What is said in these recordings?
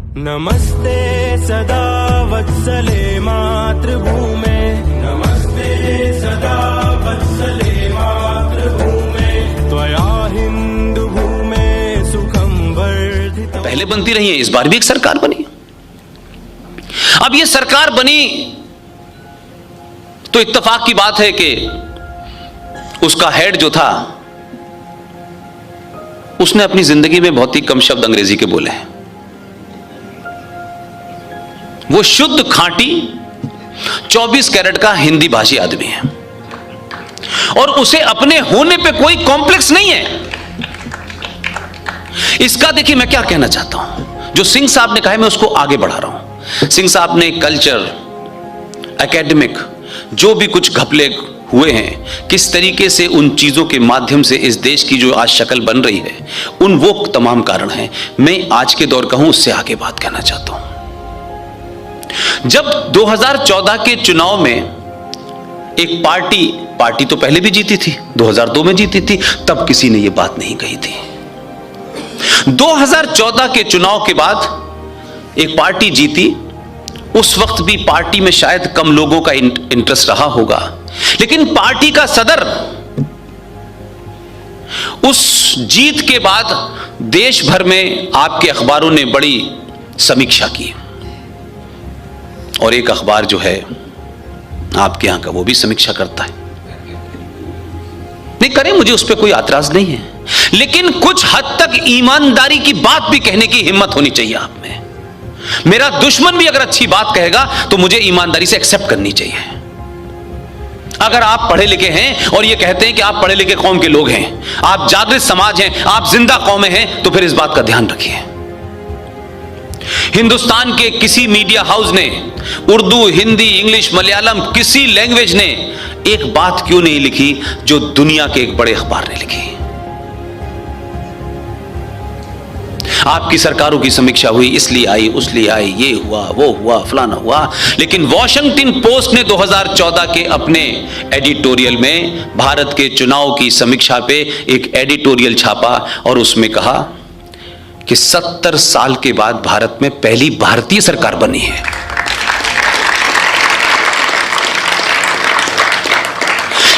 नमस्ते सदा वत्सले मातृभूमे, नमस्ते सदा वत्सले मातृभूमे, त्वया हिंदू भूमे सुखम वर्धितम्। पहले बनती रही है, इस बार भी एक सरकार बनी। अब ये सरकार बनी तो इत्तेफाक की बात है कि उसका हेड जो था उसने अपनी जिंदगी में बहुत ही कम शब्द अंग्रेजी के बोले हैं। वो शुद्ध खांटी 24 कैरेट का हिंदी भाषी आदमी है और उसे अपने होने पे कोई कॉम्प्लेक्स नहीं है। इसका देखिए मैं क्या कहना चाहता हूं, जो सिंह साहब ने कहा है मैं उसको आगे बढ़ा रहा हूं। सिंह साहब ने कल्चर, एकेडमिक, जो भी कुछ घपले हुए हैं, किस तरीके से उन चीजों के माध्यम से इस देश की जो आज शक्ल बन रही है, उन वो तमाम कारण हैं। मैं आज के दौर का हूं, उससे आगे बात कहना चाहता हूं। जब 2014 के चुनाव में एक पार्टी तो पहले भी जीती थी, 2002 में जीती थी, तब किसी ने यह बात नहीं कही थी। 2014 के चुनाव के बाद एक पार्टी जीती। उस वक्त भी पार्टी में शायद कम लोगों का इंटरेस्ट रहा होगा, लेकिन पार्टी का सदर उस जीत के बाद देश भर में आपके अखबारों ने बड़ी समीक्षा की और एक अखबार जो है आपके यहां का वो भी समीक्षा करता है। नहीं करें, मुझे उस पर कोई एतराज नहीं है, लेकिन कुछ हद तक ईमानदारी की बात भी कहने की हिम्मत होनी चाहिए आप में। मेरा दुश्मन भी अगर अच्छी बात कहेगा तो मुझे ईमानदारी से एक्सेप्ट करनी चाहिए। अगर आप पढ़े लिखे हैं और ये कहते हैं कि आप पढ़े लिखे कौम के लोग हैं, आप जागृत समाज हैं, आप जिंदा कौमें हैं, तो फिर इस बात का ध्यान रखिए। हिंदुस्तान के किसी मीडिया हाउस ने उर्दू, हिंदी, इंग्लिश, मलयालम, किसी लैंग्वेज ने एक बात क्यों नहीं लिखी जो दुनिया के एक बड़े अखबार ने लिखी? आपकी सरकारों की समीक्षा हुई, इसलिए आई, उसलिए आई, ये हुआ, वो हुआ, फलाना हुआ, लेकिन वॉशिंगटन पोस्ट ने 2014 के अपने एडिटोरियल में भारत के चुनाव की समीक्षा पे एक एडिटोरियल छापा और उसमें कहा कि 70 साल के बाद भारत में पहली भारतीय सरकार बनी है।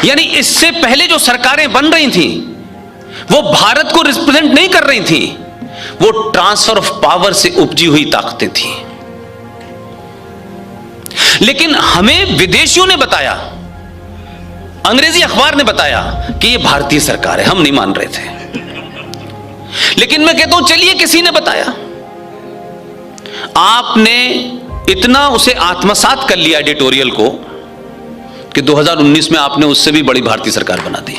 यानी इससे पहले जो सरकारें बन रही थीं वो भारत को रिप्रेजेंट नहीं कर रही थीं, वो ट्रांसफर ऑफ पावर से उपजी हुई ताकतें थीं। लेकिन हमें विदेशियों ने बताया, अंग्रेजी अखबार ने बताया कि ये भारतीय सरकार है। हम नहीं मान रहे थे, लेकिन मैं कहता हूं चलिए किसी ने बताया। आपने इतना उसे आत्मसात कर लिया एडिटोरियल को कि 2019 में आपने उससे भी बड़ी भारतीय सरकार बना दी।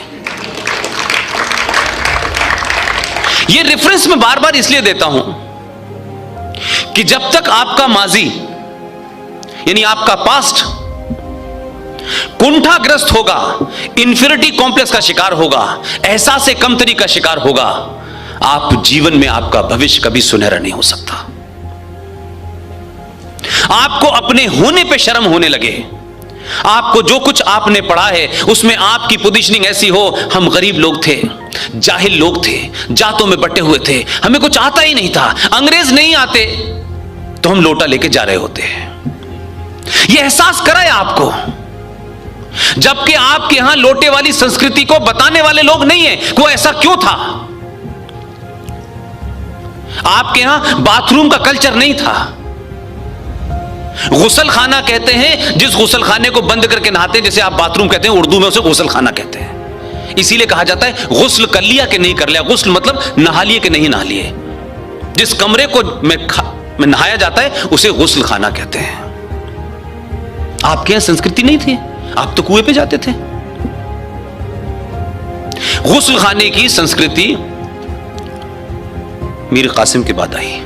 ये रेफरेंस मैं बार बार इसलिए देता हूं कि जब तक आपका माजी यानी आपका पास्ट कुंठाग्रस्त होगा, इंफीरियरिटी कॉम्प्लेक्स का शिकार होगा, एहसास कमतरी का शिकार होगा, आप जीवन में आपका भविष्य कभी सुनहरा नहीं हो सकता। आपको अपने होने पे शर्म होने लगे, आपको जो कुछ आपने पढ़ा है उसमें आपकी पोजीशनिंग ऐसी हो, हम गरीब लोग थे, जाहिल लोग थे, जातों में बटे हुए थे, हमें कुछ आता ही नहीं था, अंग्रेज नहीं आते तो हम लोटा लेके जा रहे होते हैं। यह एहसास कराया आपको, जबकि आपके यहां लोटे वाली संस्कृति को बताने वाले लोग नहीं है कि वो ऐसा क्यों था। आपके यहां बाथरूम का कल्चर नहीं था। गुसल खाना कहते हैं जिस गुसल खाने को बंद करके नहाते हैं, जैसे आप बाथरूम कहते हैं, उर्दू में उसे गुसल खाना कहते हैं। इसीलिए कहा जाता है गुस्ल कर लिया कि नहीं कर लिया। गुस्ल मतलब नहा लिए कि नहीं नहा लिए। जिस कमरे को में नहाया जाता है उसे गुस्ल खाना कहते हैं। आपके यहां संस्कृति नहीं थी, आप तो कुएं पे जाते थे। गुस्ल खाने की संस्कृति मीर कासिम के बाद आई,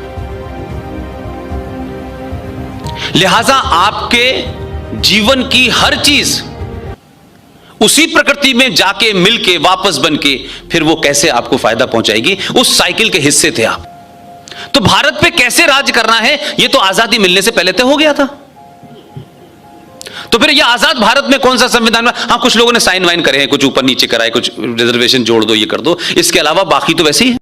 लिहाजा आपके जीवन की हर चीज उसी प्रकृति में जाके मिलके वापस बनके फिर वो कैसे आपको फायदा पहुंचाएगी, उस साइकिल के हिस्से थे आप। तो भारत पे कैसे राज करना है ये तो आजादी मिलने से पहले तय हो गया था। तो फिर ये आजाद भारत में कौन सा संविधान में, हाँ कुछ लोगों ने साइन वाइन करे हैं, कुछ ऊपर नीचे कराए, कुछ रिजर्वेशन जोड़ दो, ये कर दो, इसके अलावा बाकी तो वैसे ही है।